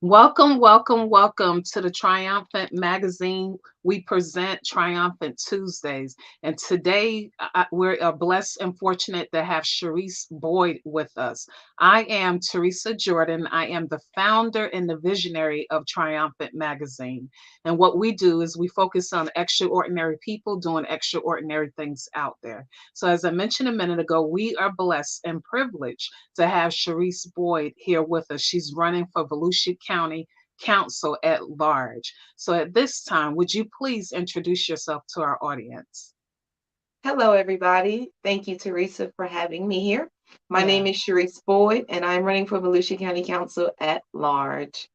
Welcome, welcome, welcome to the Triumphant magazine. We present Triumphant Tuesdays. And today we are blessed and fortunate to have Sherise Boyd with us. I am Teresa Jordan. I am the founder and the visionary of Triumphant magazine. And what we do is we focus on extraordinary people doing extraordinary things out there. So, as I mentioned a minute ago, we are blessed and privileged to have Sherise Boyd here with us. She's running for Volusia County Council at large. So at this time, would you please introduce yourself to our audience? Hello, everybody. Thank you, Teresa, for having me here. My Yeah. name is Sherise Boyd, and I'm running for Volusia County Council at large.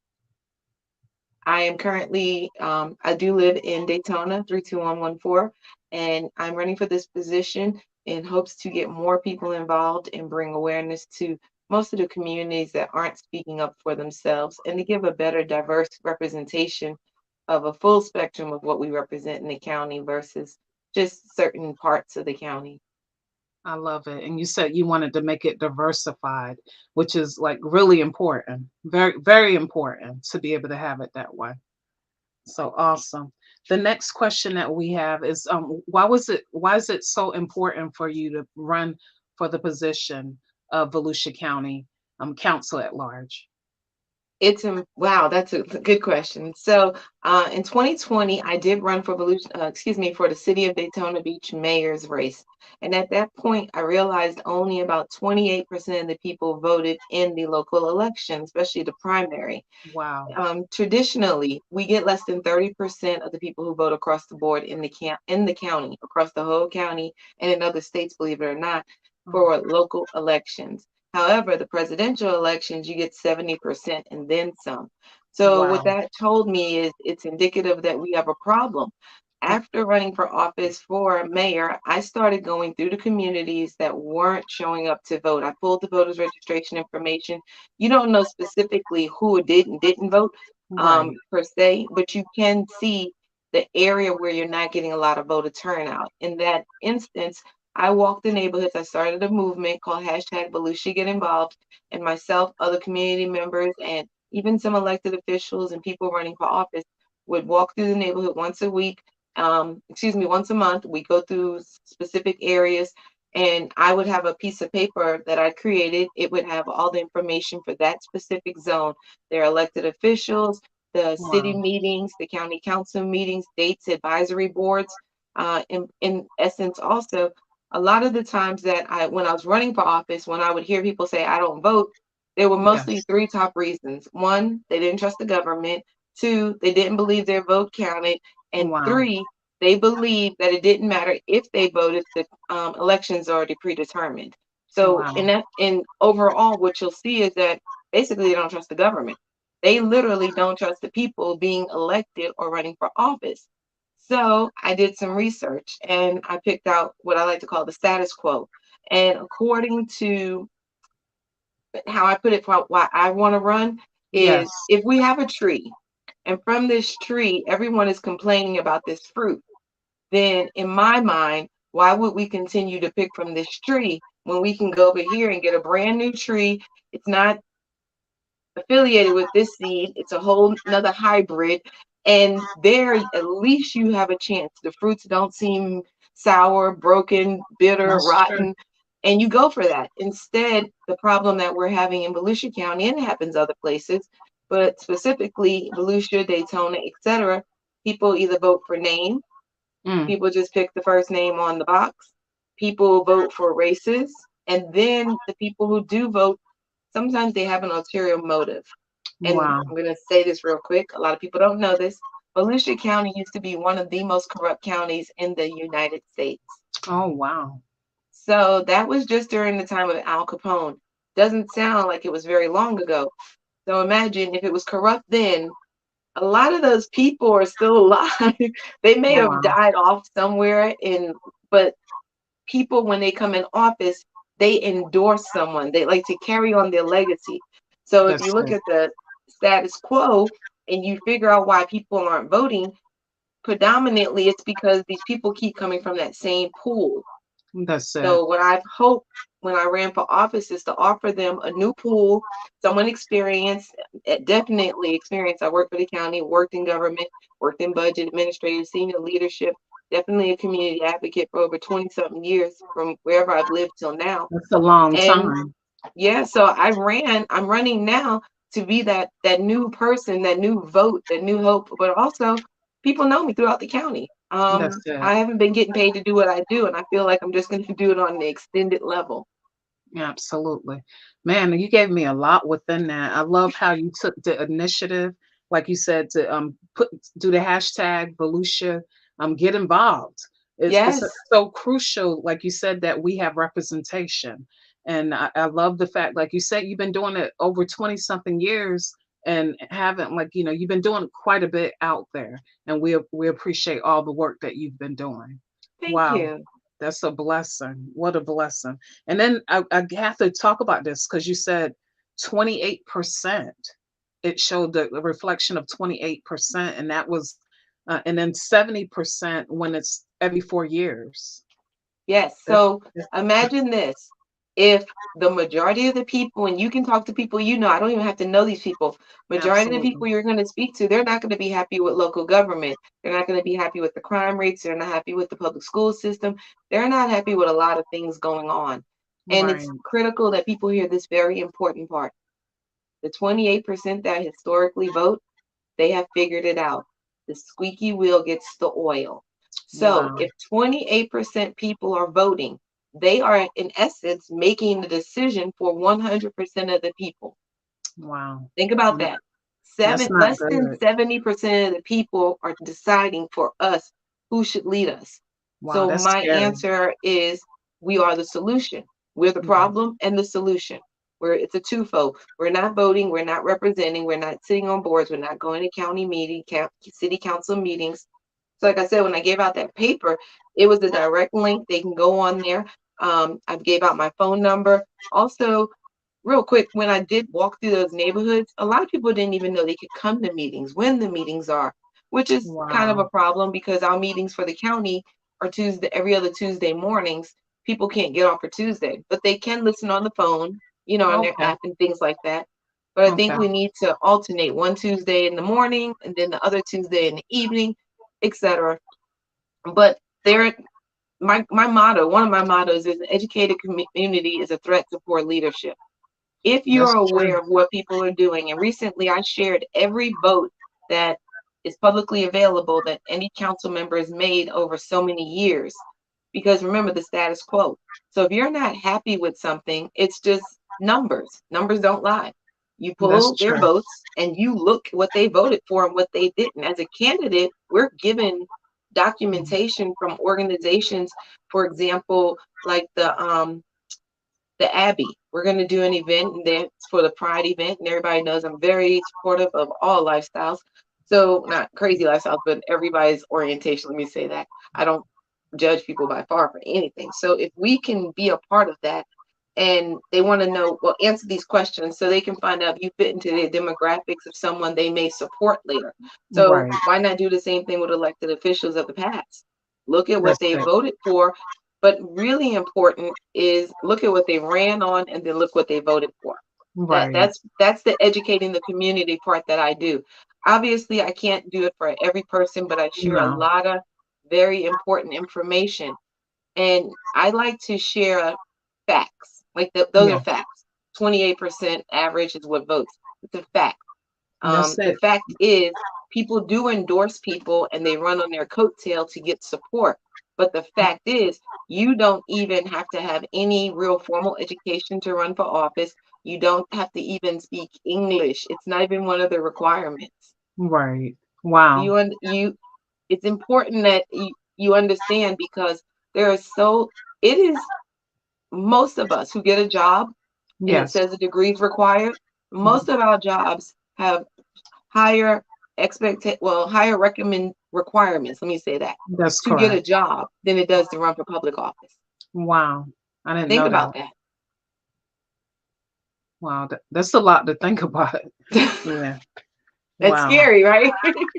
I am currently, I do live in Daytona, 32114, and I'm running for this position in hopes to get more people involved and bring awareness to most of the communities that aren't speaking up for themselves and to give a better diverse representation of a full spectrum of what we represent in the county versus just certain parts of the county. I love it. And you said you wanted to make it diversified, which is like really important, very, very important to be able to have it that way. So awesome. The next question that we have is why is it so important for you to run for the position of Volusia County Council at large? Wow, that's a good question. So, in 2020, I did run for for the City of Daytona Beach mayor's race, and at that point, I realized only about 28% of the people voted in the local election, especially the primary. Wow. Traditionally, we get less than 30% of the people who vote across the board in the county, across the whole county, and in other states, believe it or not, Oh, for local elections. However, the presidential elections, you get 70% and then some. So what wow. that told me is it's indicative that we have a problem. After running for office for mayor, I started going through the communities that weren't showing up to vote. I pulled the voters registration information. You don't know specifically who did and didn't vote, Right. per se, but you can see the area where you're not getting a lot of voter turnout. In that instance, I walked the neighborhoods. I started a movement called hashtag Volusia Get Involved, and myself, other community members, and even some elected officials and people running for office would walk through the neighborhood once a week, once a month. We go through specific areas, and I would have a piece of paper that I created. It would have all the information for that specific zone, their elected officials, the city Wow. meetings, the county council meetings, dates, advisory boards. In essence, also, a lot of the times when I was running for office, when I would hear people say, I don't vote, there were mostly Yes. three top reasons. One, they didn't trust the government. Two, they didn't believe their vote counted. And Wow. three, they believed that it didn't matter if they voted, the elections already predetermined. So Wow. in overall, what you'll see is that basically they don't trust the government. They literally don't trust the people being elected or running for office. So I did some research and I picked out what I like to call the status quo. And according to how I put it for why I want to run Yes. is if we have a tree and from this tree everyone is complaining about this fruit, then in my mind, why would we continue to pick from this tree when we can go over here and get a brand new tree? It's not affiliated with this seed. It's a whole another hybrid. And there, at least you have a chance. The fruits don't seem sour, broken, bitter, That's true. rotten, and you go for that. Instead, the problem that we're having in Volusia County, and it happens other places, but specifically Volusia, Daytona, etc., people either vote for name, Mm, people just pick the first name on the box, people vote for races, and then the people who do vote, sometimes they have an ulterior motive. And wow. I'm going to say this real quick. A lot of people don't know this. Volusia County used to be one of the most corrupt counties in the United States. Oh, wow. So that was just during the time of Al Capone. Doesn't sound like it was very long ago. So imagine if it was corrupt then, a lot of those people are still alive. They may have Wow. died off somewhere but people when they come in office, they endorse someone. They like to carry on their legacy. So if That's you look true. at the status quo and you figure out why people aren't voting, predominantly it's because these people keep coming from that same pool. That's it. So what I've hoped when I ran for office is to offer them a new pool, someone experienced, definitely experienced. I worked for the county, worked in government, worked in budget, administrative, senior leadership, definitely a community advocate for over 20 something years from wherever I've lived till now. That's a long And time. yeah, so I'm running now to be that new person, that new vote, that new hope, but also people know me throughout the county. That's it. I haven't been getting paid to do what I do, and I feel like I'm just going to do it on the extended level. Absolutely. Man, you gave me a lot within that. I love how you took the initiative, like you said, to put do the hashtag Volusia, get involved. It's Yes, so crucial, like you said, that we have representation. And I love the fact, like you said, you've been doing it over 20 something years and haven't like, you've been doing quite a bit out there. And we appreciate all the work that you've been doing. thank Wow. you. That's a blessing. What a blessing. And then I have to talk about this because you said 28%. It showed the reflection of 28%, and that was, and then 70% when it's every 4 years. Yes. That's, So imagine this. If the majority of the people, and you can talk to people, I don't even have to know these people. Majority of the absolutely people you're going to speak to, they're not going to be happy with local government. They're not going to be happy with the crime rates. They're not happy with the public school system. They're not happy with a lot of things going on. And right. it's critical that people hear this very important part. The 28% that historically vote, they have figured it out. The squeaky wheel gets the oil. So Wow. if 28% people are voting, they are in essence making the decision for 100% of the people. Wow. Think about N- that. That's not Less than good. 70% of the people are deciding for us who should lead us. Wow, So that's my scary. answer is we are the solution. We're the Right. problem and the solution. It's a twofold. We're not voting, we're not representing, we're not sitting on boards, we're not going to county meeting, city council meetings. So like I said, when I gave out that paper, it was a direct link. They can go on there. I gave out my phone number. Also, real quick, when I did walk through those neighborhoods, a lot of people didn't even know they could come to meetings, when the meetings are, which is kind of Wow. a problem because our meetings for the county are Tuesday, every other Tuesday mornings. People can't get off for Tuesday, but they can listen on the phone, on their Okay. app and things like that. But I think Okay. we need to alternate one Tuesday in the morning and then the other Tuesday in the evening, etc. But there, my motto, one of my mottos is: an educated community is a threat to poor leadership. If That's you're true. aware of what people are doing, and recently I shared every vote that is publicly available that any council member has made over so many years, because remember the status quo. So if you're not happy with something, it's just numbers. Numbers don't lie. You That's pull their true. votes and you look what they voted for and what they didn't. As a candidate, we're given Mhm. documentation from organizations, for example, like the Abbey. We're going to do an event and that's for the Pride event. And everybody knows I'm very supportive of all lifestyles. So, not crazy lifestyles, but everybody's orientation. Let me say that. I don't judge people by far for anything. So, if we can be a part of that and they want to know, well, answer these questions so they can find out if you fit into the demographics of someone they may support later. So, Right. why not do the same thing with elected officials of the past? Look at what That's they it. voted for, but really important is look at what they ran on and then look what they voted for. That Right. that's the educating the community part that I do. Obviously, I can't do it for every person, but I share a No. lot of very important information. And I like to share facts. Like those are Yeah. facts. 28% average is what votes. It's a fact. That's The it. fact is, people do endorse people and they run on their coattail to get support. But the fact is, you don't even have to have any real formal education to run for office. You don't have to even speak English. It's not even one of the requirements. Right. Wow. You it's important that you understand because there is so it is most of us who get a job and it Yes. says a degree is required, Mhm. most of our jobs have higher higher recommend requirements, let me say that, That's to get a correct. job than it does to run for public office. Wow. I didn't Think know that. about that. Wow. That's a lot to think about. Yeah. That's Wow. scary, right?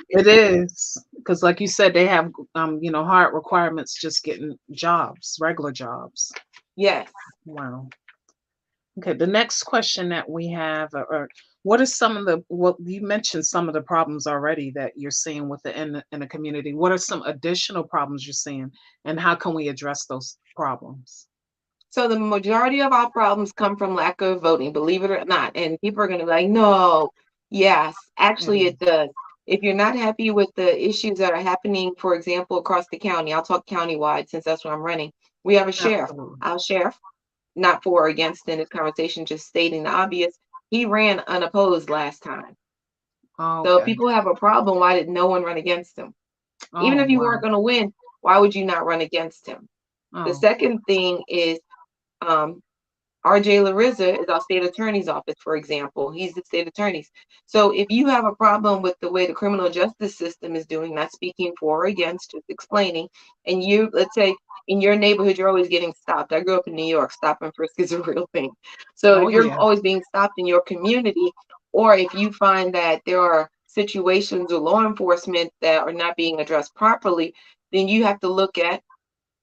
It is. Because like you said, they have hard requirements just getting jobs, regular jobs. Yes. Wow. Okay, the next question that we have are what are some of the well, you mentioned some of the problems already that you're seeing with in the community. What are some additional problems you're seeing, and how can we address those problems? So the majority of our problems come from lack of voting, believe it or not. And people are going to be like, no, yes, actually Mm, it does. If you're not happy with the issues that are happening, for example, across the county, I'll talk countywide since that's what I'm running. We have a sheriff. absolutely. Our sheriff, not for or against in this conversation, just stating the obvious, he ran unopposed last time. So if Okay. people have a problem, why did no one run against him? Even Oh if you weren't wow. going to win, why would you not run against him? The Oh second thing is um, RJ Larissa is our state attorney's office, for example. He's the state attorney's. So if you have a problem with the way the criminal justice system is doing, not speaking for or against, just explaining, and you, let's say, in your neighborhood, you're always getting stopped. I grew up in New York. Stop and frisk is a real thing. So oh if you're yeah. always being stopped in your community, or if you find that there are situations with law enforcement that are not being addressed properly, then you have to look at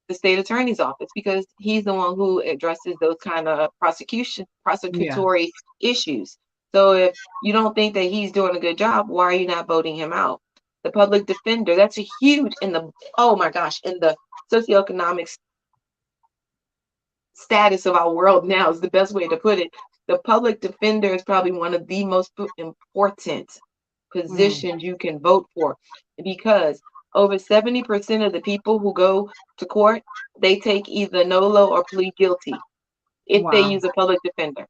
the state attorney's office because he's the one who addresses those kind of Yes. prosecutory issues. So if you don't think that he's doing a good job, why are you not voting him out? The public defender, that's a huge in the oh my gosh, in the socioeconomic status of our world now is the best way to put it. The public defender is probably one of the most important Mm, positions you can vote for because over 70% of the people who go to court, they take either NOLO or plead guilty if they wow. use a public defender.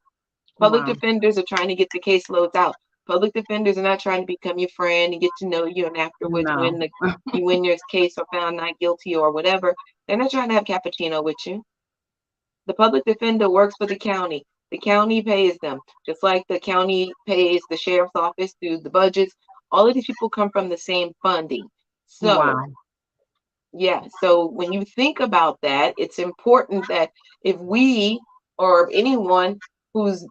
Public Wow. defenders are trying to get the caseloads out. Public defenders are not trying to become your friend and get to know you and afterwards No. when you win your case or found not guilty or whatever. They're not trying to have cappuccino with you. The public defender works for the county. The county pays them, just like the county pays the sheriff's office through the budgets. All of these people come from the same funding. So, Wow. yeah, so when you think about that, it's important that if we or anyone who's,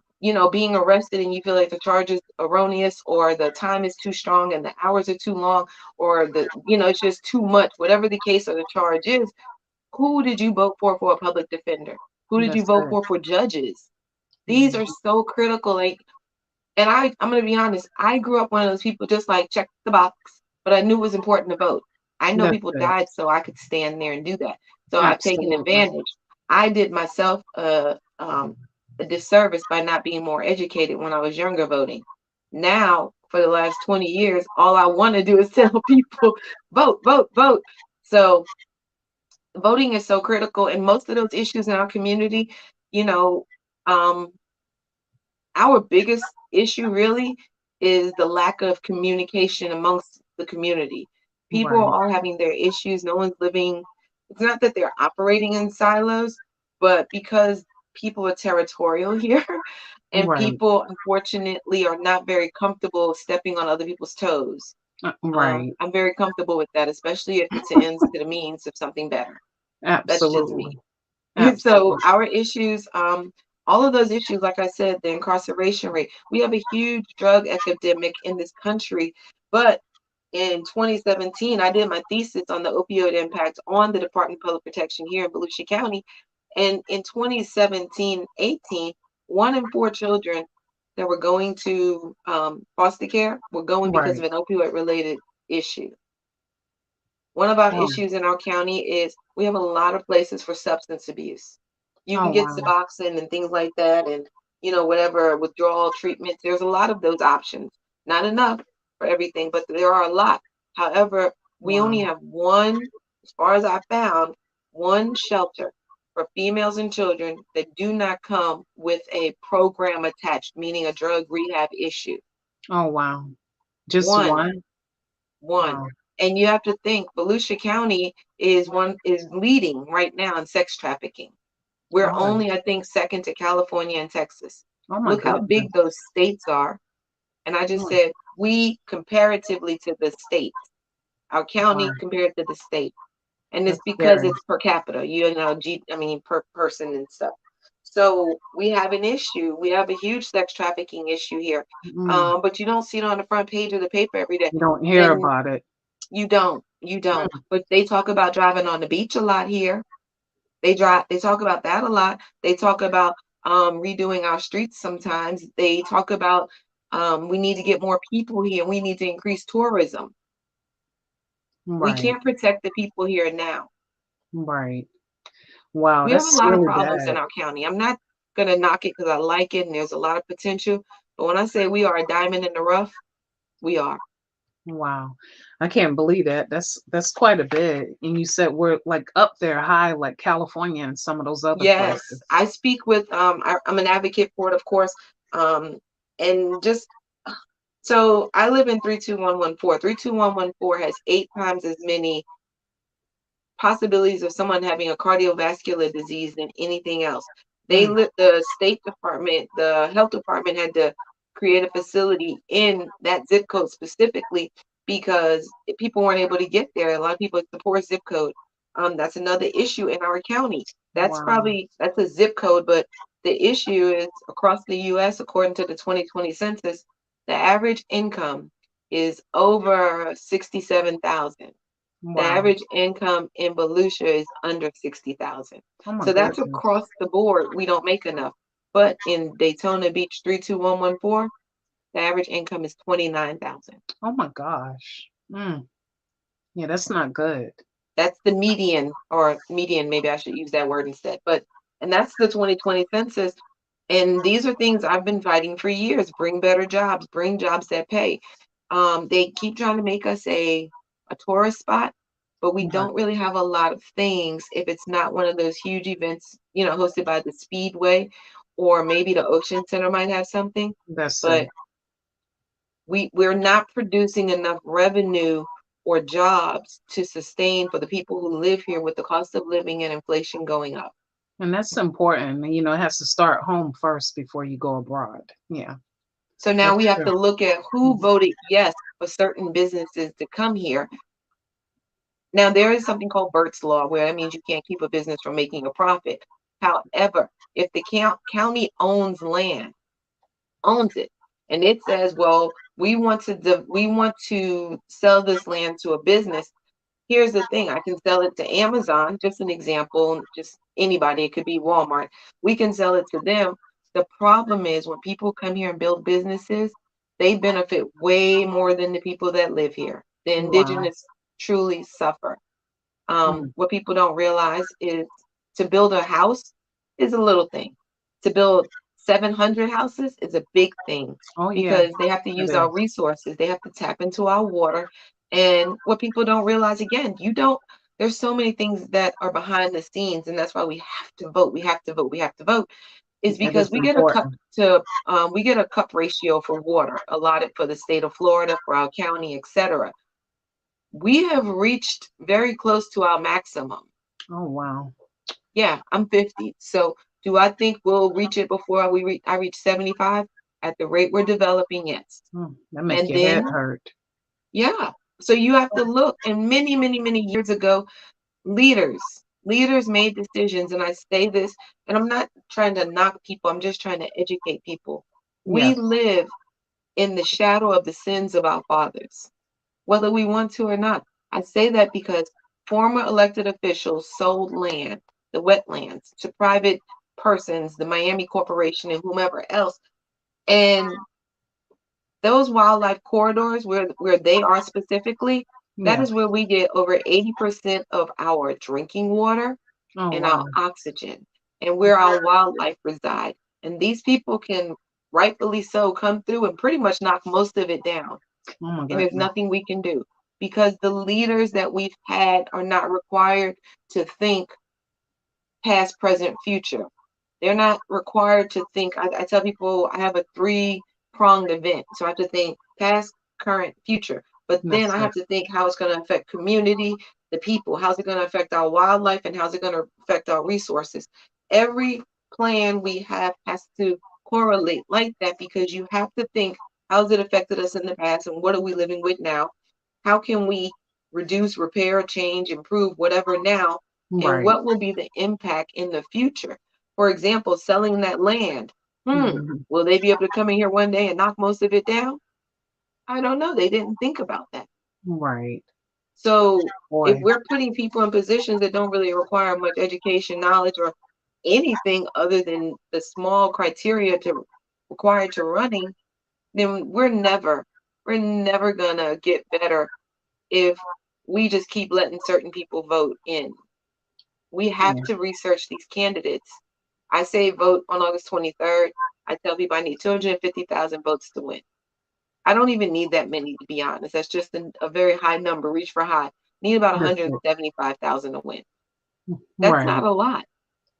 being arrested and you feel like the charge is erroneous or the time is too strong and the hours are too long or it's just too much, whatever the case or the charge is, who did you vote for a public defender? Who did you That's vote it. for judges? These Mm, are so critical. Like, and I'm gonna be honest, I grew up one of those people just like check the box, but I knew it was important to vote. I know that's people it. died so I could stand there and do that. So I've taken Absolutely. advantage. I did myself a disservice by not being more educated when I was younger voting. Now, for the last 20 years, all I want to do is tell people vote, vote, vote. So voting is so critical, and most of those issues in our community, you know, um, our biggest issue really is the lack of communication amongst the community. People are Right. all having their issues. No one's living, it's not that they're operating in silos, but because people are territorial here and Right. people unfortunately are not very comfortable stepping on other people's toes. Right. I'm very comfortable with that, especially if it's an ends to the means of something better. That's just me. Absolutely. So Absolutely. our issues, all of those issues, like I said, the incarceration rate, we have a huge drug epidemic in this country. But in 2017, I did my thesis on the opioid impact on the Department of Public Protection here in Volusia County. And in 2017-18, 1 in 4 children that were going to foster care were going because of Right. an opioid related issue. One of our Oh. issues in our county is we have a lot of places for substance abuse. You Oh can get wow. Suboxone and things like that, and whatever withdrawal treatments. There's a lot of those options. Not enough for everything, but there are a lot. However, we only Wow. have one, as far as I found, one shelter for females and children that do not come with a program attached, meaning a drug rehab issue. Oh wow. Just One. one? One. Wow. And you have to think Volusia County is leading right now in sex trafficking. We're Oh. only, I think, second to California and Texas. Oh my Look how goodness. big those states are. And I just Mm, said we comparatively to the states, our wow. county compared to the state. And it's That's because scary. it's per capita, I mean per person and stuff. So we have an issue. We have a huge sex trafficking issue here. Mm, But you don't see it on the front page of the paper every day. you don't hear And about it. you don't. You don't. Mm, But they talk about driving on the beach a lot here. They talk about that a lot. They talk about redoing our streets sometimes. They talk about we need to get more people here. We need to increase tourism. We right, can't protect the people here now. right. Wow, We have a that's lot of really problems in bad. our county. I'm not gonna knock it because I like it and there's a lot of potential. But when I say we are a diamond in the rough, we are. Wow. I can't believe that. That's quite a bit. And you said we're like up there high, like California and some of those other Yes, places. I speak with I'm an advocate for it, of course. Um and just so I live in 32114. 32114 has 8 times as many possibilities of someone having a cardiovascular disease than anything else. Mm, The state department, the health department had to create a facility in that zip code specifically because people weren't able to get there. A lot of people, it's the poor zip code. That's another issue in our county. wow. That's a zip code, but the issue is across the US, according to the 2020 census, the average income is over 67,000. The Wow. average income in Volusia is under 60,000. Oh my So that's goodness. across the board. We don't make enough. But in Daytona Beach 32114, the average income is 29,000. Oh my gosh. Mm, yeah, that's not good. That's the median, or median, maybe I should use that word instead. And that's the 2020 census. And these are things I've been fighting for years. Bring better jobs, bring jobs that pay. They keep trying to make us a tourist spot, but we Right. don't really have a lot of things if it's not one of those huge events, hosted by the Speedway, or maybe the Ocean Center might have something. That's it. But we're not producing enough revenue or jobs to sustain for the people who live here with the cost of living and inflation going up. And that's important. It has to start home first before you go abroad. Yeah, So now that's we have true. to look at who Mhm. voted yes for certain businesses to come here. Now, there is something called Burt's Law, where that means you can't keep a business from making a profit. However, if the county owns it, and it says, well, we want to sell this land to a business. Here's the thing, I can sell it to Amazon, just an example, just anybody, it could be Walmart. We can sell it to them. The problem is when people come here and build businesses, they benefit way more than the people that live here. The Wow. indigenous truly suffer. Mm. What people don't realize is to build a house is a little thing. To build 700 houses is a big thing Oh yeah, because they have to it use our is. resources. They have to tap into our water. And what people don't realize, again, there's so many things that are behind the scenes. And that's why we have to vote. We have to vote. We have to vote. Is It because is important. we get a cup ratio for water allotted for the state of Florida, for our county, etc. We have reached very close to our maximum. Oh wow. Yeah, I'm 50. So do I think we'll reach it before I reach 75? At the rate we're developing, yes. That make And your head then, hurt. yeah. So you have to look. And many, many, many years ago, leaders made decisions. And I say this, and I'm not trying to knock people, I'm just trying to educate people. We Yes. live in the shadow of the sins of our fathers, whether we want to or not. I say that because former elected officials sold land, the wetlands, to private persons, the Miami Corporation and whomever else. And those wildlife corridors where they are specifically, that Yeah. is where we get over 80% of our drinking water Oh and wow. our oxygen, and where our wildlife reside. And these people can rightfully so come through and pretty much knock most of it down, Oh my and there's goodness. nothing we can do because the leaders that we've had are not required to think past, present, future. They're not required to think. I tell people I have a three-pronged event. So I have to think past, current, future. But then That's I it. have to think how it's going to affect community, the people, how's it going to affect our wildlife, and how's it going to affect our resources. Every plan we have has to correlate like that because you have to think how's it affected us in the past and what are we living with now? How can we reduce, repair, change, improve, whatever now? And Right. what will be the impact in the future? For example, selling that land. Mhm. Will they be able to come in here one day and knock most of it down? I don't know. They didn't think about that. Right. So if Boy. we're putting people in positions that don't really require much education, knowledge, or anything other than the small criteria to required to running, then we're never gonna get better if we just keep letting certain people vote in. We have Yeah. to research these candidates. I say vote on August 23rd. I tell people I need 250,000 votes to win. I don't even need that many, to be honest. That's just a very high number. Reach for high. Need about That's it. 175,000 to win. That's Right. not a lot.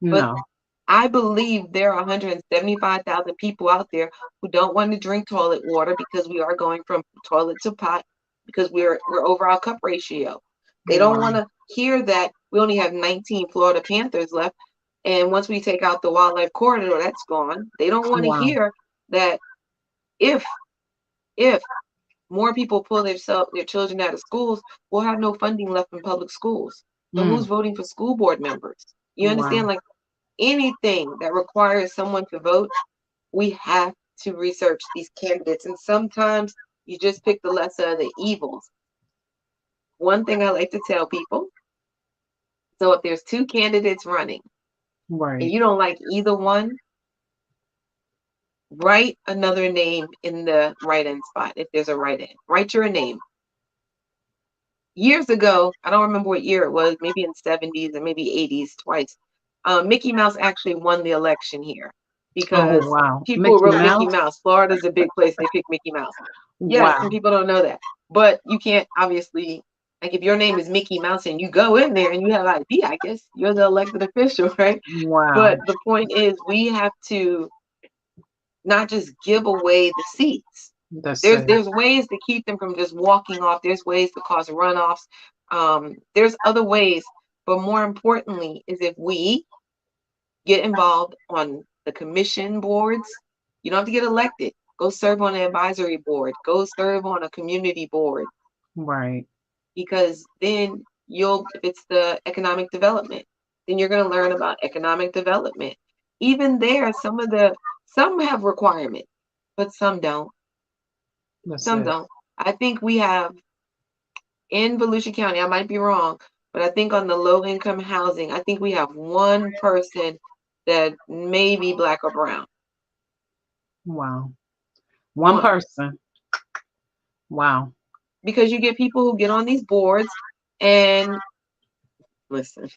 But No. I believe there are 175,000 people out there who don't want to drink toilet water because we are going from toilet to pot because we're over our cup ratio. They don't Wow. want to hear that we only have 19 Florida Panthers left. And once we take out the wildlife corridor, that's gone. They don't want to Wow. hear that if if more people pull their children out of schools, we'll have no funding left in public schools. So who's Mm. voting for school board members? You Wow. understand? Like anything that requires someone to vote, we have to research these candidates. And sometimes you just pick the lesser of the evils. One thing I like to tell people, so if there's two candidates running and Right. you don't like either one, write another name in the write-in spot if there's a write-in. Write your name. Years ago, I don't remember what year it was, maybe in 70s or maybe 80s, twice. Mickey Mouse actually won the election here Oh, because wow. people Mickey wrote Mickey Mouse? Mouse. Florida's a big place. They pick Mickey Mouse. Yes, some Wow. people don't know that. But you can't obviously, like if your name is Mickey Mouse and you go in there and you have ID, I guess you're the elected official, right? Wow. But the point is we have to not just give away the seats. That's There's it. there's ways to keep them from just walking off. There's ways to cause runoffs. There's other ways, but more importantly is if we get involved on the commission boards. You don't have to get elected. Go serve on an advisory board. Go serve on a community board Right. because then if it's the economic development, then you're going to learn about economic development. Even there, some have requirement, but some don't. That's Some it. don't. I think we have in Volusia County, I might be wrong, but I think on the low income housing, I think we have one person that may be black or brown. Wow. One One. person. Wow. Because you get people who get on these boards and listen,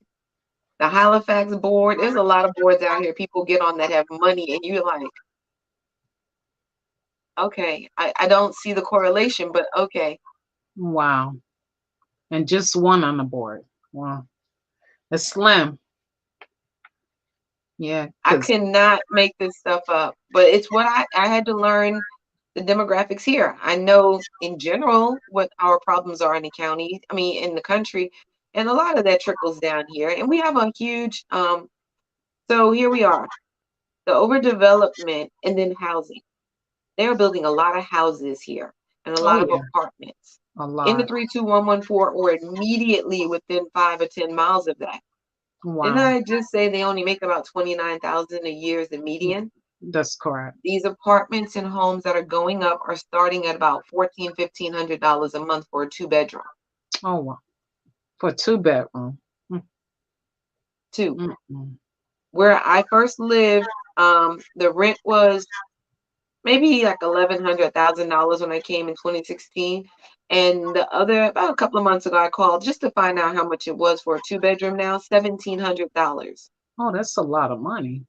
the Halifax board, there's a lot of boards out here people get on that have money, and you're like, okay, I don't see the correlation, but okay. Wow. And just one on the board. Wow. It's slim. Yeah. I Because, cannot make this stuff up, but it's what I had to learn the demographics here. I know in general what our problems are in the county, I mean in the country, and a lot of that trickles down here. And we have a huge so here we are, the overdevelopment and then housing. They're building a lot of houses here and a oh, lot of yeah, apartments a in the lot. 32114 or immediately within 5 or 10 miles of that. Didn't Wow. I just say they only make about 29,000 a year is the median? That's correct. These apartments and homes that are going up are starting at about $1,400-$1,500 a month for a 2 bedroom. Oh, wow. For two bedroom. Mm, Two. mm, mm. Where I first lived, the rent was maybe like $1,100-$1,000 when I came in 2016. And about a couple of months ago, I called just to find out how much it was for a 2 bedroom now, $1,700. Oh, that's a lot of money.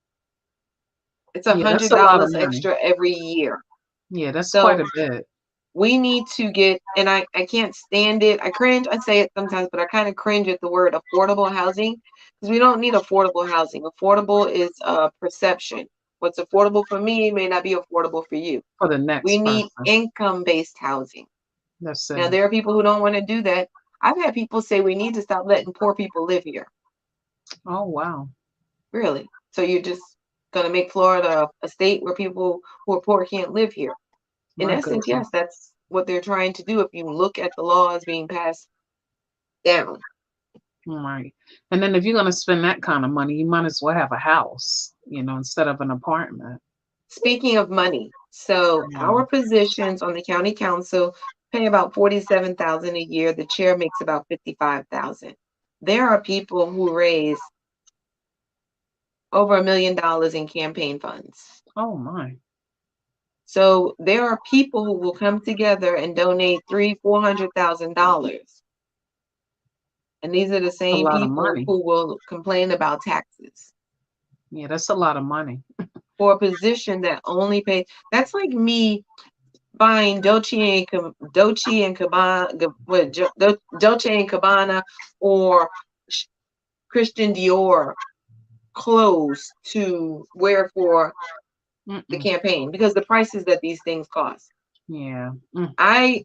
It's a Yeah, that's hundred a lot of dollars money. extra every year. Yeah, that's quite So a bit. we need to get, and I can't stand it. I cringe. I say it sometimes, but I kind of cringe at the word affordable housing because we don't need affordable housing. Affordable is a perception. What's affordable for me may not be affordable for you. For the We next need person. income-based housing. That's Now, it. there are people who don't want to do that. I've had people say we need to stop letting poor people live here. Oh, wow. Really? So you're just going to make Florida a state where people who are poor can't live here? In My essence, goodness. yes, that's what they're trying to do if you look at the laws being passed down. Right. And then if you're going to spend that kind of money, you might as well have a house, instead of an apartment. Speaking of money, so Wow. our positions on the county council pay about 47,000 a year. The chair makes about 55,000. There are people who raise over $1 million in campaign funds. Oh my. So there are people who will come together and donate $300,000-$400,000. And these are the That's a same lot of people money. who will complain about taxes Yeah, that's a lot of money. for a position that only pays. That's like me buying Dolce and Gabbana, Dolce and Gabbana, or Christian Dior clothes to wear for the Mm-mm. campaign because the prices that these things cost. Yeah. Mm, I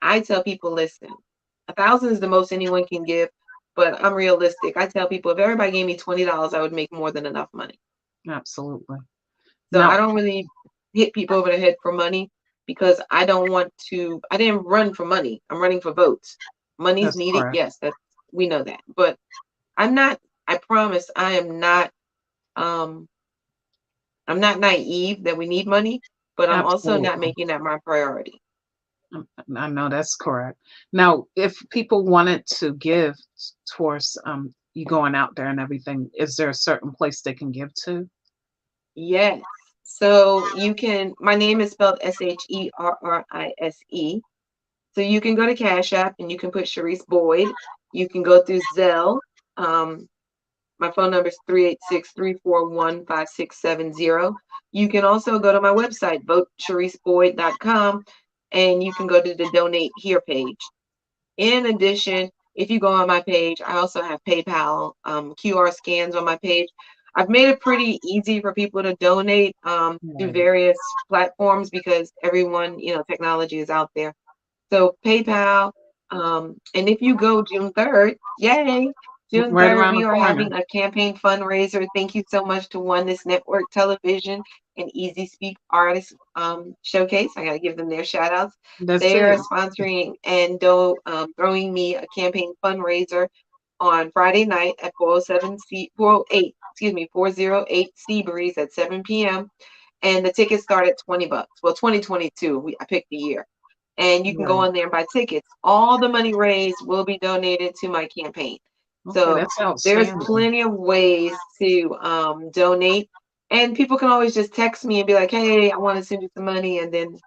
I tell people, listen, 1,000 is the most anyone can give, but I'm realistic. I tell people if everybody gave me $20, I would make more than enough money. absolutely. So I Now, don't really hit people over the head for money because I don't want to. I didn't run for money. I'm running for votes. Money's that's needed, correct. yes, that we know that. But I'm not. I promise, I am not. Um, I'm not naive that we need money, but I'm also not Absolutely. making that my priority. I know that's correct. Now, if people wanted to give towards you going out there and everything, is there a certain place they can give to? Yes. So you can. My name is spelled Sherrise. So you can go to Cash App and you can put Sherise Boyd. You can go through Zelle. Um, My phone number is 386-341-5670. You can also go to my website, votesheriseboyd.com, and you can go to the Donate Here page. In addition, if you go on my page, I also have PayPal QR scans on my page. I've made it pretty easy for people to donate through Right. various platforms because everyone, technology is out there. So PayPal, and if you go June 3rd, yay, June Right 3rd, around we the are corner. having a campaign fundraiser. Thank you so much to Oneness Network Television and Easy Speak Artist Showcase. I got to give them their shout outs. That's They are it. sponsoring and throwing me a campaign fundraiser on Friday night at 408, excuse me, 408 Seabreeze at 7 p.m. And the tickets start at $20. Well, 2022, I picked the year, and you can go Right. on there and buy tickets. All the money raised will be donated to my campaign. Okay, So that's there's outstanding. plenty of ways to donate, and people can always just text me and be like, "Hey, I want to send you some money," and then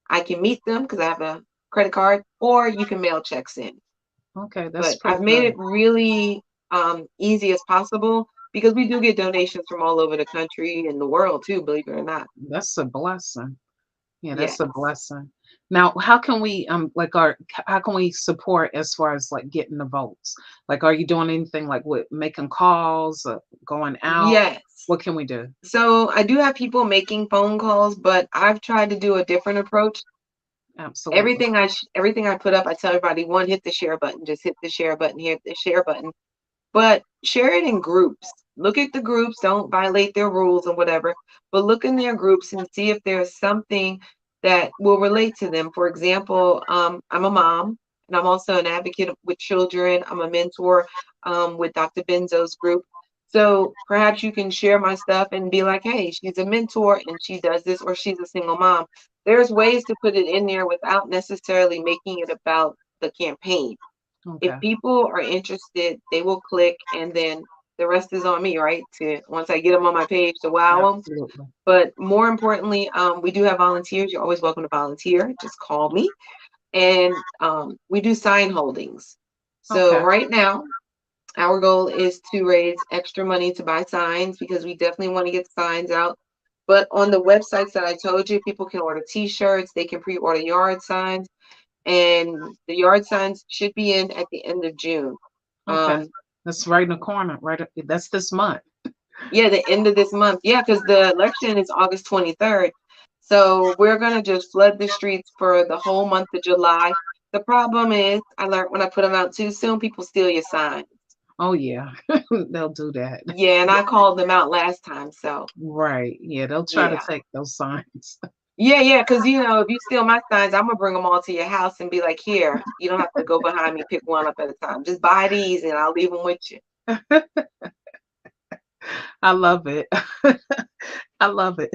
I can meet them because I have a credit card, or you can mail checks in. Okay, that's But pretty I've made good. it really easy as possible because we do get donations from all over the country and the world too, believe it or not. That's a blessing. Yeah, Yes. that's a blessing. Now, how can we like how can we support as far as like getting the votes? Like, are you doing anything like with making calls, going out? Yes. What can we do? So I do have people making phone calls, but I've tried to do a different approach. Absolutely. Everything I put up, I tell everybody, one, hit the share button, just hit the share button, hit the share button. But share it in groups. Look at the groups, don't violate their rules or whatever, but look in their groups and see if there's something that will relate to them. For example, I'm a mom and I'm also an advocate with children. I'm a mentor with Dr. Benzo's group. So perhaps you can share my stuff and be like, hey, she's a mentor and she does this, or she's a single mom. There's ways to put it in there without necessarily making it about the campaign. If Okay. people are interested, they will click, and then the rest is on me, right? To once I get them on my page to wow them. Absolutely. But more importantly, we do have volunteers. You're always welcome to volunteer. Just call me, and we do sign holdings. So Okay. right now, our goal is to raise extra money to buy signs because we definitely want to get signs out. But on the websites that I told you, people can order T-shirts. They can pre-order yard signs, and the yard signs should be in at the end of June. Okay. Um, That's right in the corner. Right. That's this month. yeah, the end of this month. Yeah, because the election is August 23rd. So we're gonna just flood the streets for the whole month of July. The problem is, I learned when I put them out too soon, people steal your sign. Oh yeah, they'll do that. Yeah, and I called them out last time. So Right. Yeah, they'll try to yeah. take those signs. Yeah, because if you steal my signs, I'm gonna bring them all to your house and be like, here, you don't have to go behind me, pick one up at a time. Just buy these and I'll leave them with you. I love it. I love it.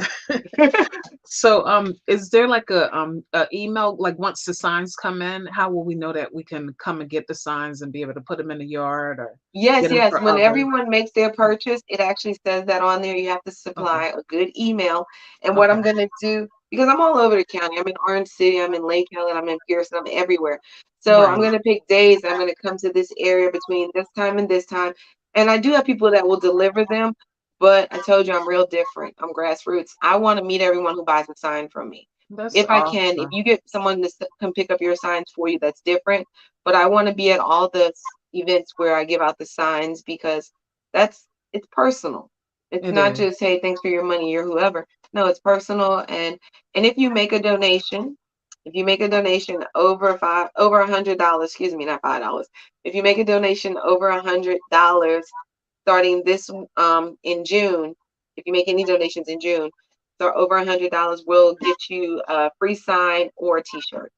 So, is there like a email, like once the signs come in, how will we know that we can come and get the signs and be able to put them in the yard or Yes, get them yes. for When others? everyone makes their purchase, it actually says that on there. You have to Okay, supply a good email. And what okay, I'm going to do, because I'm all over the county, I'm in Orange City, I'm in Lake Helen, I'm in Pearson, I'm everywhere. So I'm right. going to pick days. I'm going to come to this area between this time and this time. And I do have people that will deliver them, but I told you I'm real different. I'm grassroots. I want to meet everyone who buys a sign from me. That's If I can, if awesome. you get someone to come pick up your signs for you, that's different. But I want to be at all the events where I give out the signs because that's it's personal. It's It not is. just, hey, thanks for your money, you're whoever. No, it's personal. And if you make a donation, if you make a donation over $100, excuse me, not $5. If you make a donation over $100 starting this in June, if you make any donations in June, so over $100, we'll get you a free sign or a t-shirt.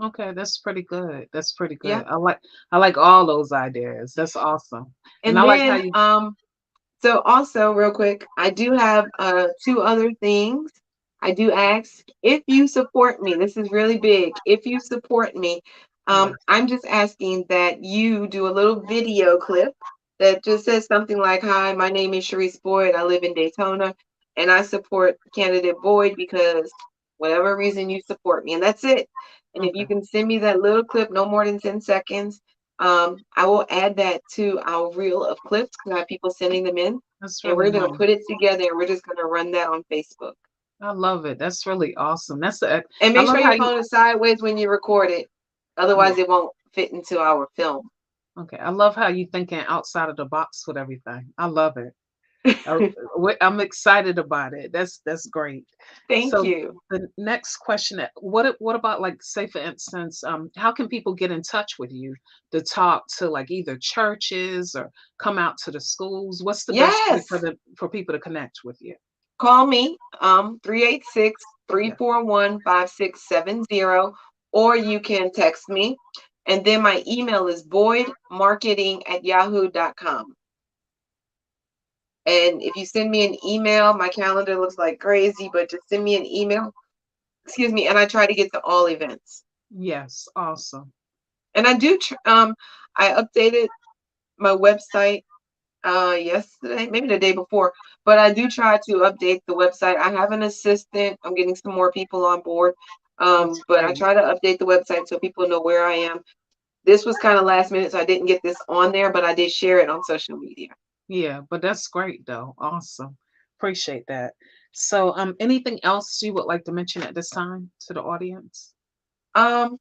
Okay, that's pretty good. That's pretty Yeah. good. I like all those ideas. That's awesome. And I And like how then you so also real quick, I do have two other things. I do ask if you support me. This is really big. If you support me, yes. I'm just asking that you do a little video clip that just says something like, "Hi, my name is Sherise Boyd. I live in Daytona, and I support candidate Boyd because whatever reason you support me." And that's it. And if Okay. you can send me that little clip, no more than 10 seconds, I will add that to our reel of clips because I have people sending them in, That's and really we're gonna nice. put it together and we're just gonna run that on Facebook. I love it. That's really awesome. And I make love sure how your you phone is sideways when you record it, yeah. otherwise it won't fit into our film. Okay. I love how you thinking outside of the box with everything. I love it. I, I'm excited about it. That's great. Thank So you. the next question, what about like say for instance, how can people get in touch with you to talk to like either churches or come out to the schools? What's the best way Yes. for people to connect with you? Call me 386 three Yeah. four one 5670, or you can text me. And then my email is boydmarketing@yahoo.com. And if you send me an email, my calendar looks like crazy, but just send me an email. Excuse me, and I try to get to all events. Yes. Awesome. And I updated my website yesterday, maybe the day before, but I do try to update the website. I have an assistant. I'm getting some more people on board. That's But I great. try to update the website so people know where I am. This was kind of last minute, so I didn't get this on there, but I did share it on social media. Yeah, but that's great though. Awesome. Appreciate that. So, anything else you would like to mention at this time to the audience? Um,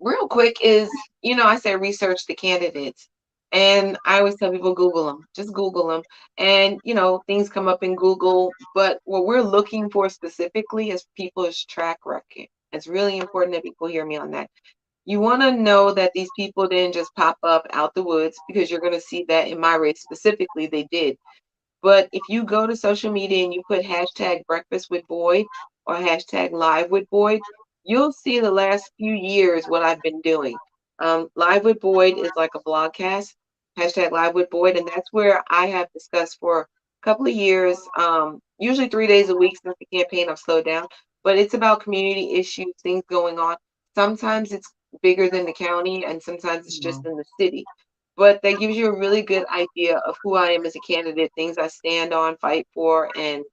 Real quick is, I say research the candidates. And I always tell people Google them, just Google them. And, things come up in Google. But what we're looking for specifically is people's track record. It's really important that people hear me on that. You want to know that these people didn't just pop up out the woods, because you're going to see that in my race specifically, they did. But if you go to social media and you put hashtag breakfast with Boyd or hashtag live with Boyd, you'll see the last few years what I've been doing. Live with Boyd is like a blogcast, hashtag live with Boyd, and that's where I have discussed for a couple of years, usually 3 days a week since the campaign. I've slowed down, but it's about community issues, things going on. Sometimes it's bigger than the county, and sometimes it's just No. in the city, but that gives you a really good idea of who I am as a candidate, things I stand on, fight for, and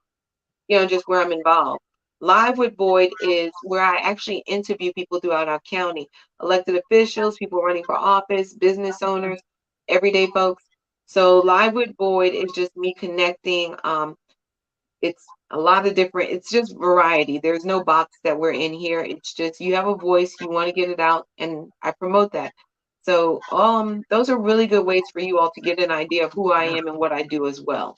just where I'm involved. Live with Boyd is where I actually interview people throughout our county, elected officials, people running for office, business owners, everyday folks. So Live with Boyd is just me connecting. It's a lot of different, it's just variety. There's no box that we're in here. It's just you have a voice, you want to get it out, and I promote that. So those are really good ways for you all to get an idea of who I am and what I do as well.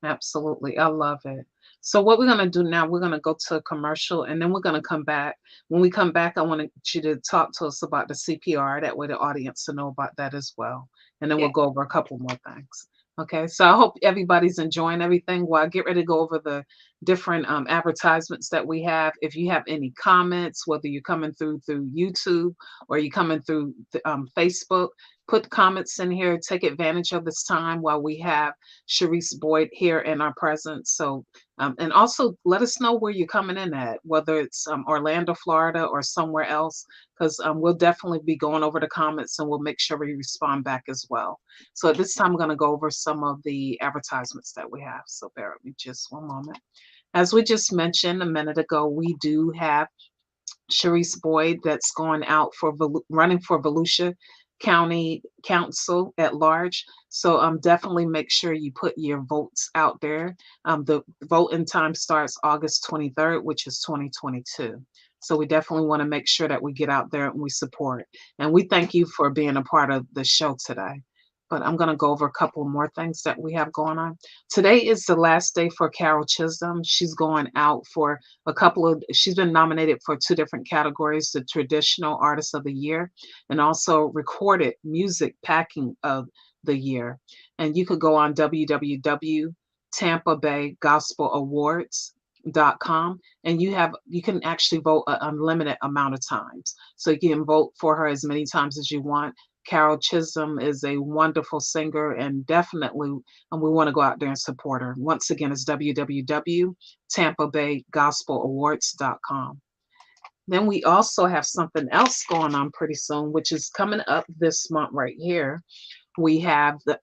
Absolutely. I love it. So what we're going to do now, we're going to go to a commercial and then we're going to come back. When we come back, I want you to talk to us about the CPR. That way the audience will know about that as well. And then we'll Yeah. go over a couple more things. Okay. So I hope everybody's enjoying everything while I get ready to go over different advertisements that we have. If you have any comments, whether you're coming through YouTube or you're coming through Facebook, put comments in here. Take advantage of this time while we have Sherise Boyd here in our presence. So, and also let us know where you're coming in at, whether it's Orlando, Florida, or somewhere else, because we'll definitely be going over the comments and we'll make sure we respond back as well. So at this time, I'm going to go over some of the advertisements that we have. So bear with me just one moment. As we just mentioned a minute ago, we do have Sherise Boyd that's going out for running for Volusia County Council at large. So definitely make sure you put your votes out there. The voting time starts August 23rd, which is 2022. So we definitely want to make sure that we get out there and we support. And we thank you for being a part of the show today. But I'm going to go over a couple more things that we have going on. Today is the last day for Carol Chisholm. She's going out for she's been nominated for two different categories, the Traditional Artist of the Year and also Recorded Music Packing of the Year. And you could go on www.tampabaygospelawards.com and you can actually vote an unlimited amount of times. So you can vote for her as many times as you want. Carol Chisholm is a wonderful singer and definitely we want to go out there and support her. Once again, it's www.tampabaygospelawards.com. Then we also have something else going on pretty soon, which is coming up this month right here. We have the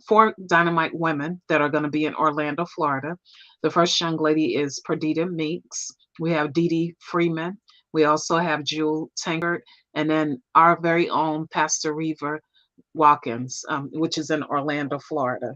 four Dynamite women that are going to be in Orlando, Florida. The first young lady is Perdita Meeks. We have Dee Dee Freeman. We also have Jewel Tankard, and then our very own Pastor Reaver Watkins, which is in Orlando, Florida.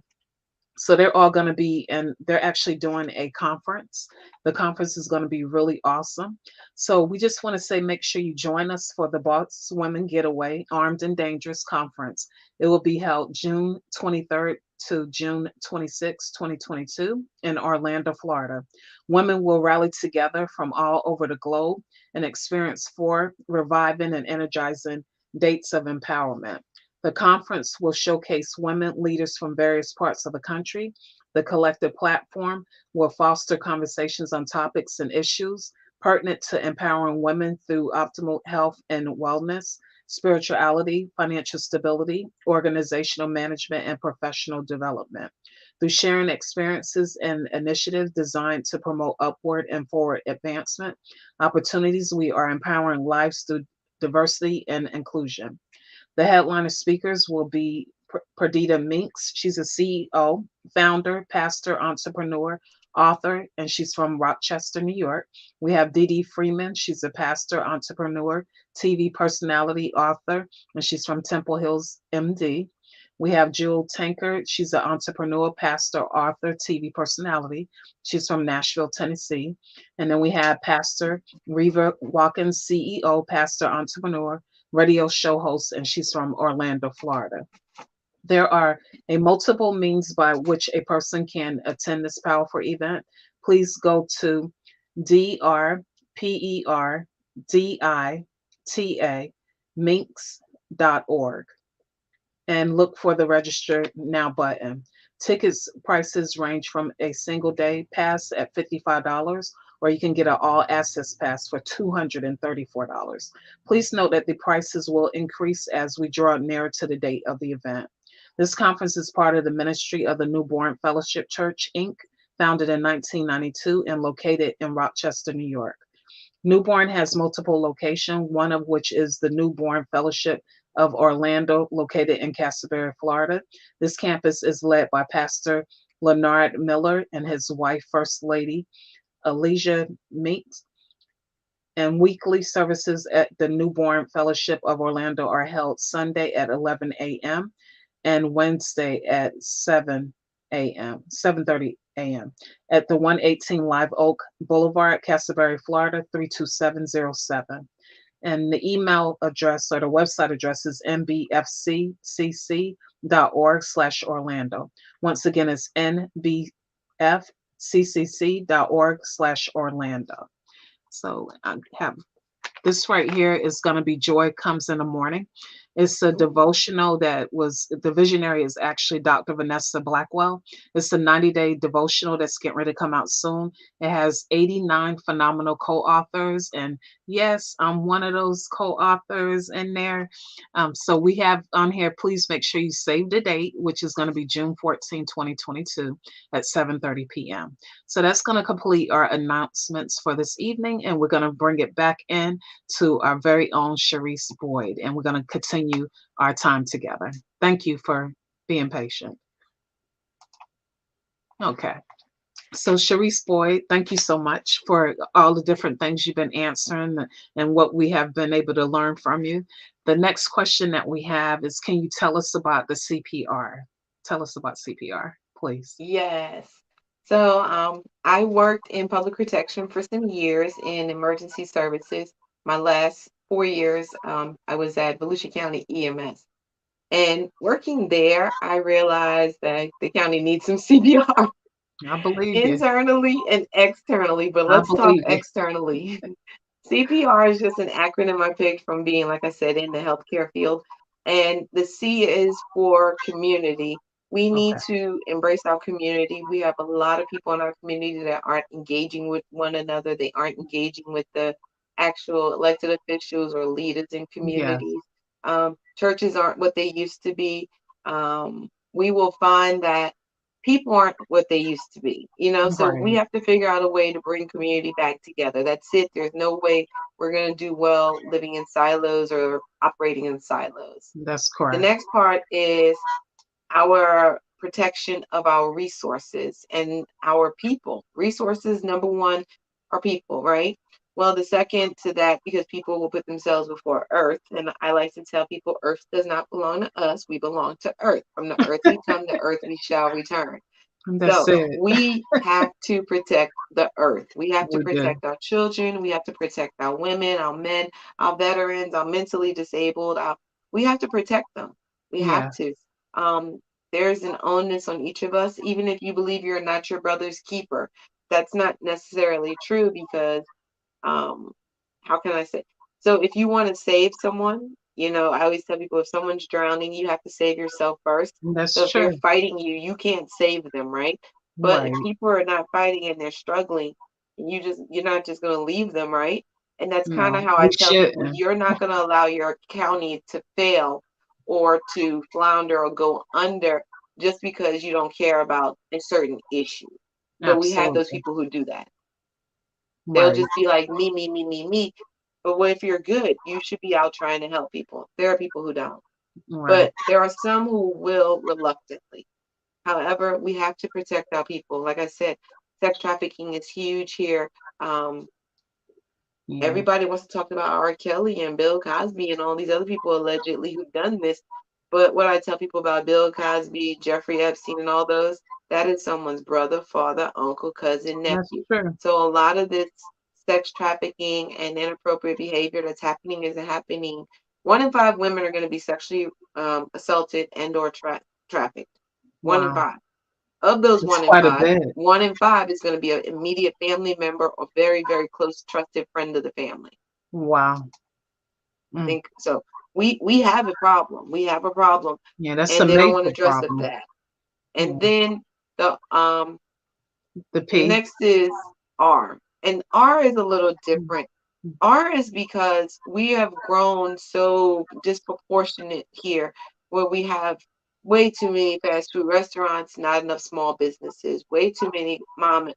So they're all going to be, and they're actually doing a conference. The conference is going to be really awesome. So we just want to say, make sure you join us for the Boss Women Getaway Armed and Dangerous Conference. It will be held June 23rd to June 26, 2022 in Orlando, Florida. Women will rally together from all over the globe and experience four reviving and energizing dates of empowerment. The conference will showcase women leaders from various parts of the country. The collective platform will foster conversations on topics and issues pertinent to empowering women through optimal health and wellness, spirituality, financial stability, organizational management, and professional development. Through sharing experiences and initiatives designed to promote upward and forward advancement opportunities, we are empowering lives through diversity and inclusion. The headliner speakers will be Perdita Meeks. She's a CEO, founder, pastor, entrepreneur, author, and she's from Rochester, New York. We have Dee Dee Freeman. She's a pastor, entrepreneur, TV personality, author, and she's from Temple Hills, MD. We have Jewel Tankard. She's an entrepreneur, pastor, author, TV personality. She's from Nashville, Tennessee. And then we have Pastor Reva Watkins, CEO, pastor, entrepreneur, radio show host, and she's from Orlando, Florida. There are a multiple means by which a person can attend this powerful event. Please go to drperdita and look for the register now button. Tickets prices range from a single day pass at $55, or you can get an all access pass for $234. Please note that the prices will increase as we draw nearer to the date of the event. This conference is part of the ministry of the Newborn Fellowship Church, Inc., founded in 1992 and located in Rochester, New York. Newborn has multiple locations, one of which is the Newborn Fellowship of Orlando, located in Castleberry, Florida. This campus is led by Pastor Leonard Miller and his wife, First Lady Elijah Meeks. And weekly services at the Newborn Fellowship of Orlando are held Sunday at 11 a.m. and Wednesday at 7:30 a.m. at the 118 Live Oak Boulevard, Castleberry, Florida, 32707. And the email address or the website address is nbfccc.org/Orlando. Once again, it's nbfccc.org/Orlando. So I have this right here is going to be Joy Comes in the Morning. It's a Ooh, devotional that was the visionary is actually Dr. Vanessa Blackwell. It's a 90-day devotional that's getting ready to come out soon. It has 89 phenomenal co-authors. And yes, I'm one of those co-authors in there. So we have on here, please make sure you save the date, which is going to be June 14, 2022 at 7:30 p.m. So that's going to complete our announcements for this evening. And we're going to bring it back in to our very own Sherise Boyd, and we're going to continue our time together. Thank you for being patient. Okay. So, Sherise Boyd, thank you so much for all the different things you've been answering and what we have been able to learn from you. The next question that we have is, can you tell us about the CPR? Tell us about CPR, please. yes. So I worked in public protection for some years in emergency services. My last 4 years, I was at Volusia County EMS. And working there, I realized that the county needs some CPR I believe you. internally and externally. But I let's talk believe you. externally. CPR is just an acronym I picked from being, like I said, in the healthcare field. And the C is for community. We need Okay. to embrace our community. We have a lot of people in our community that aren't engaging with one another. They aren't engaging with the actual elected officials or leaders in Yes. communities. Churches aren't what they used to be. We will find that people aren't what they used to be, so we Right. have to figure out a way to bring community back together. That's it. There's no way we're going to do well living in silos or operating in silos. That's The correct. next part is our protection of our resources and our people. Resources, number one, are people, right? Well, the second to that, because people will put themselves before earth. And I like to tell people earth does not belong to us. We belong to earth. From the earth we come, to earth we shall return. That's So it. we have to protect the earth. We have to We do. protect our children. We have to protect our women, our men, our veterans, our mentally disabled. We have to protect them. We have Yes. to. Um, there's an onus on each of us, even if you believe you're not your brother's keeper. That's not necessarily true because um how can I say? So if you want to save someone, I always tell people if someone's drowning, you have to save yourself first. So That's if they're true. fighting you, you can't save them, right? But if Right. people are not fighting and they're struggling, you're not just going to leave them, right? And that's kind of No, how I we tell people, shouldn't. you're not going to allow your county to fail or to flounder or go under just because you don't care about a certain issue. But we have those Absolutely. people who do that. They'll Right. just be like me, me, me, me, me. But what if you're good? You should be out trying to help people. There are people who don't. Right. But there are some who will reluctantly. However, we have to protect our people. Like I said, sex trafficking is huge here. Um, Yeah. Everybody wants to talk about R. Kelly and Bill Cosby and all these other people allegedly who've done this. But what I tell people about Bill Cosby, Jeffrey Epstein, and all those, that is someone's brother, father, uncle, cousin, That's nephew. true. So a lot of this sex trafficking and inappropriate behavior that's happening is happening. 1 in 5 women are going to be sexually assaulted and or trafficked. One in Wow. five. Of those It's one in quite a five, bit. 1 in 5 is going to be an immediate family member or very, very close, trusted friend of the family. Wow. Mm. Think so. We have a problem. We have a problem, Yeah, that's a and they don't want to major address it problem. that. And Yeah. then The the P. next is R, and R is a little Mm. different. R is because we have grown so disproportionate here, where we have way too many fast food restaurants, not enough small businesses, way too many mom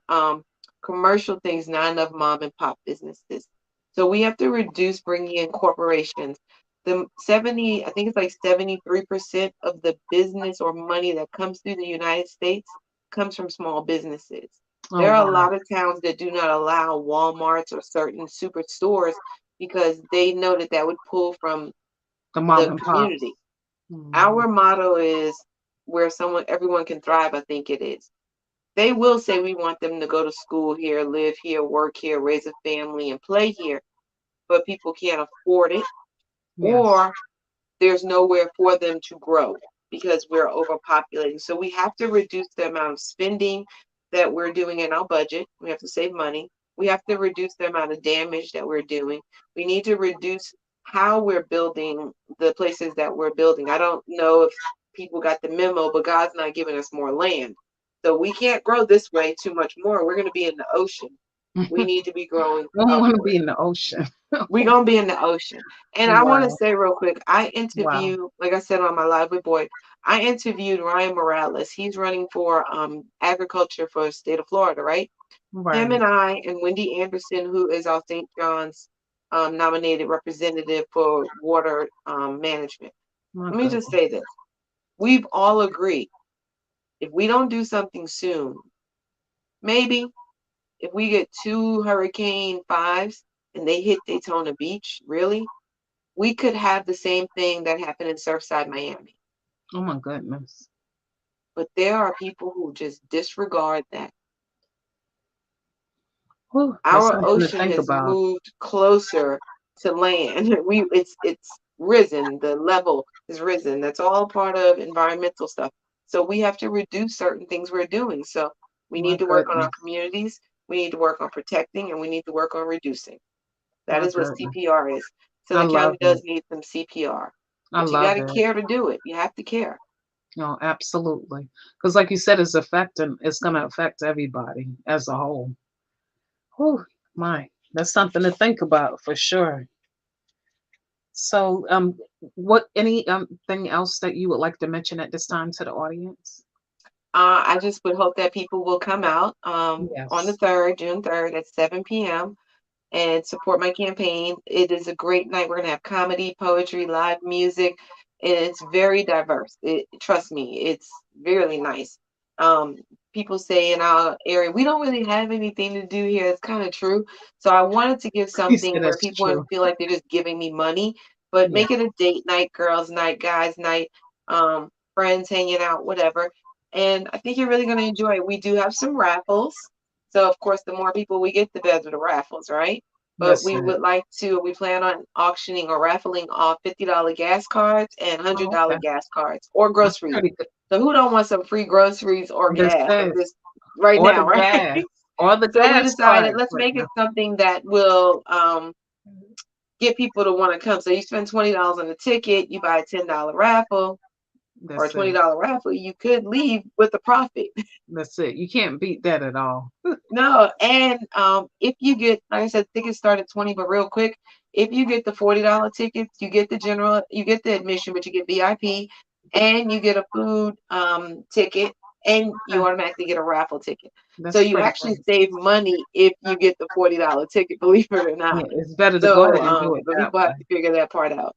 commercial things, not enough mom and pop businesses. So we have to reduce bringing in corporations. The 70, I think it's like 73% of the business or money that comes through the United States comes from small businesses. Oh, There are a wow. lot of towns that do not allow Walmarts or certain superstores because they know that that would pull from The mom the and pops. community. Mhm. Our motto is where everyone can thrive, I think it is. They will say we want them to go to school here, live here, work here, raise a family, and play here, but people can't afford it, Yes. or there's nowhere for them to grow because we're overpopulating. So we have to reduce the amount of spending that we're doing in our budget. We have to save money. We have to reduce the amount of damage that we're doing. We need to reduce how we're building the places that we're building. I don't know if people got the memo, but God's not giving us more land. So we can't grow this way too much more. We're going to be in the ocean. We need to be growing don't want to upward. be in the ocean. We're going to be in the ocean. And I want to Wow. say real quick, I Wow. interviewed, like I said on my live with Boyd, I interviewed Ryan Morales. He's running for agriculture for the state of Florida, right? Him Right. and I and Wendy Anderson, who is our St. John's nominated representative for water management. My Let me just goodness. say this. We've all agreed if we don't do something soon, maybe if we get two Hurricane Fives and they hit Daytona Beach, really, we could have the same thing that happened in Surfside, Miami. Oh my goodness. But there are people who just disregard that. Whew, that's Our something to ocean think has about. moved closer to land. It's risen. The level is risen. That's all part of environmental stuff. So we have to reduce certain things we're doing. So we My need to work on our goodness. communities. We need to work on protecting, and we need to work on reducing. That My is what goodness. CPR is. So I the love county it. does need some CPR, I but you got love to it. care to do it. You have to care. No, absolutely. Because like you said, it's gonna affect everybody as a whole. Whew, my, that's something to think about for sure. So, what any thing else that you would like to mention at this time to the audience? I just would hope that people will come out on the Yes. 3rd, June 3rd at 7 p.m. and support my campaign. It is a great night. We're going to have comedy, poetry, live music, and it's very diverse. Trust me, it's really nice. Um, People say in our area, we don't really have anything to do here. It's kind of true. So I wanted to give You say something where that's people true. wouldn't feel like they're just giving me money, but Yeah. make it a date night, girls' night, guys' night, friends hanging out, whatever. And I think you're really going to enjoy it. We do have some raffles. So, of course, the more people we get, the better the raffles, right? But That's we it. would like to, we plan on auctioning or raffling off $50 gas cards and Oh, $100 okay. gas cards or That's groceries. pretty good. So who don't want some free groceries or That's gas at it. this right Or the now, right? gas. Or the So we gas decided cards let's right make now. it something that will get people to want to come. So you spend $20 on a ticket, you buy a $10 raffle or a That's it. $20 raffle, you could leave with a profit. That's it. You can't beat that at all. No, and if you get, like I said, tickets start at 20, but real quick, if you get the $40 tickets, you get the general, you get the admission, but you get VIP, and you get a food ticket, and you Okay. automatically get a raffle ticket. So That's you pretty actually great. save money if you get the $40 ticket, believe it or Yeah, not. it's better to go So, ahead and do it but that people have way. to figure that part out.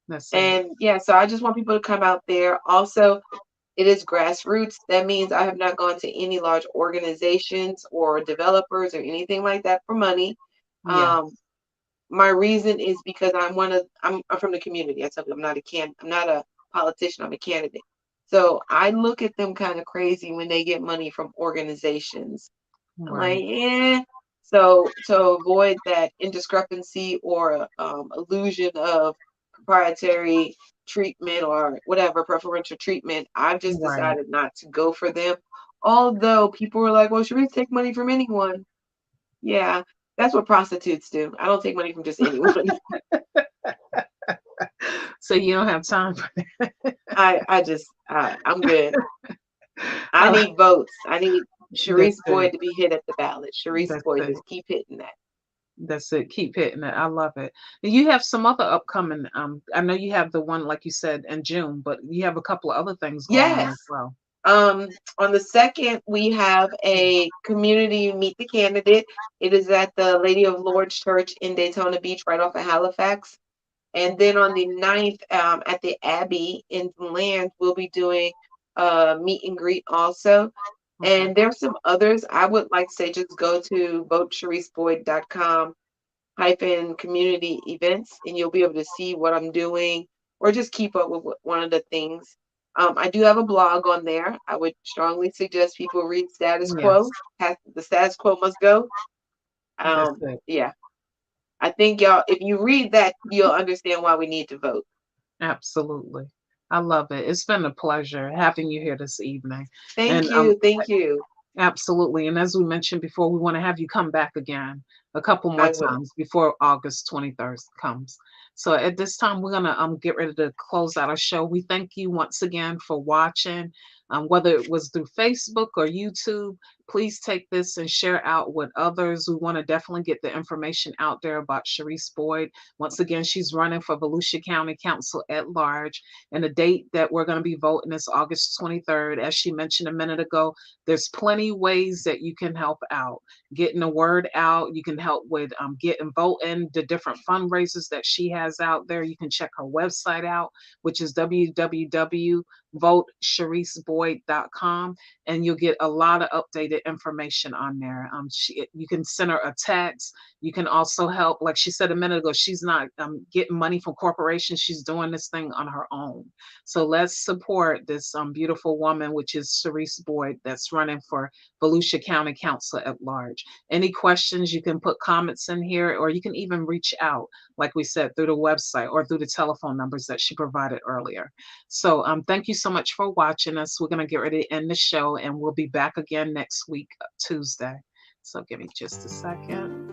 That's it. And yeah, so I just want people to come out there. Also, it is grassroots. That means I have not gone to any large organizations or developers or anything like that for money. Um, Yes. my reason is because I'm from the community. I tell you, I'm not a politician. I'm a candidate. So I look at them kind of crazy when they get money from organizations. I'm like, Right. eh. So to avoid that indiscrepancy or illusion of proprietary treatment or whatever preferential treatment, I've just Right. decided not to go for them. Although people were like, "Well, should we take money from anyone?" Yeah, that's what prostitutes do. I don't take money from just anyone. So you don't have time for I'm good. I I like need votes. I need that's Sherise it. Boyd to be hit at the ballot. Sherise That's Boyd, it. just keep hitting that. That's it. Keep hitting it. I love it. And you have some other upcoming I know you have the one like you said in June, but you have a couple of other things going on as Yes. well. On the second, we have a community meet the candidate. It is at the Lady of Lords Church in Daytona Beach, right off of Halifax. And then on the 9th, at the Abbey in Land, we'll be doing a meet and greet also. Okay. And there's some others. I would like to say just go to votesheriseboyd.com hyphen community events and you'll be able to see what I'm doing or just keep up with one of the things. I do have a blog on there. I would strongly suggest people read Status Yes. Quo. The Status Quo must go. That's it. Yeah, I think y'all, if you read that, you'll understand why we need to vote. Absolutely. I love it. It's been a pleasure having you here this evening. Thank And you. Thank you. Absolutely. And as we mentioned before, we want to have you come back again a couple more I will. times before August 23rd comes. So at this time, we're gonna get ready to close out our show. We thank you once again for watching, whether it was through Facebook or YouTube. Please take this and share out with others. We want to definitely get the information out there about Sherise Boyd. Once again, she's running for Volusia County Council at large, and the date that we're going to be voting is August 23rd. As she mentioned a minute ago, there's plenty ways that you can help out. Getting the word out, you can help with getting voting, the different fundraisers that she has out there. You can check her website out, which is www.votesheriseboyd.com, and you'll get a lot of updated information on there. You can send her a text. You can also help, like she said a minute ago, she's not getting money from corporations. She's doing this thing on her own. So let's support this beautiful woman, which is Sherise Boyd, that's running for Volusia County Council at large. Any questions, you can put comments in here, or you can even reach out, like we said, through the website or through the telephone numbers that she provided earlier. So thank you so much for watching us. We're going to get ready to end the show, and we'll be back again next week, Tuesday. So give me just a second.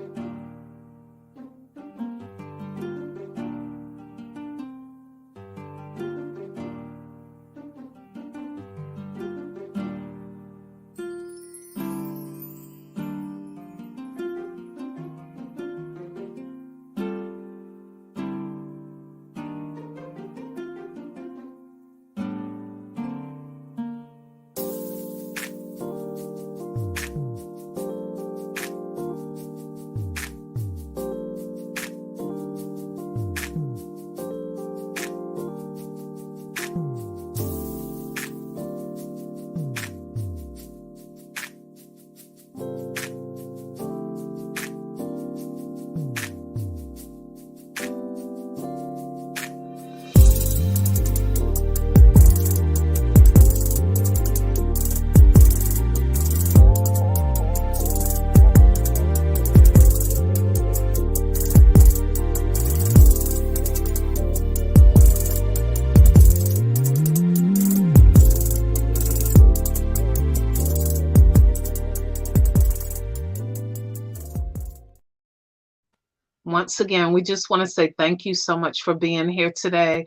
Once again, we just want to say thank you so much for being here today.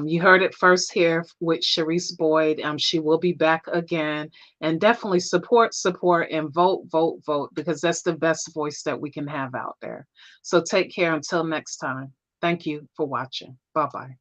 You heard it first here with Sherise Boyd. She will be back again, and definitely support, and vote, vote, vote, because that's the best voice that we can have out there. So take care until next time. Thank you for watching. Bye bye.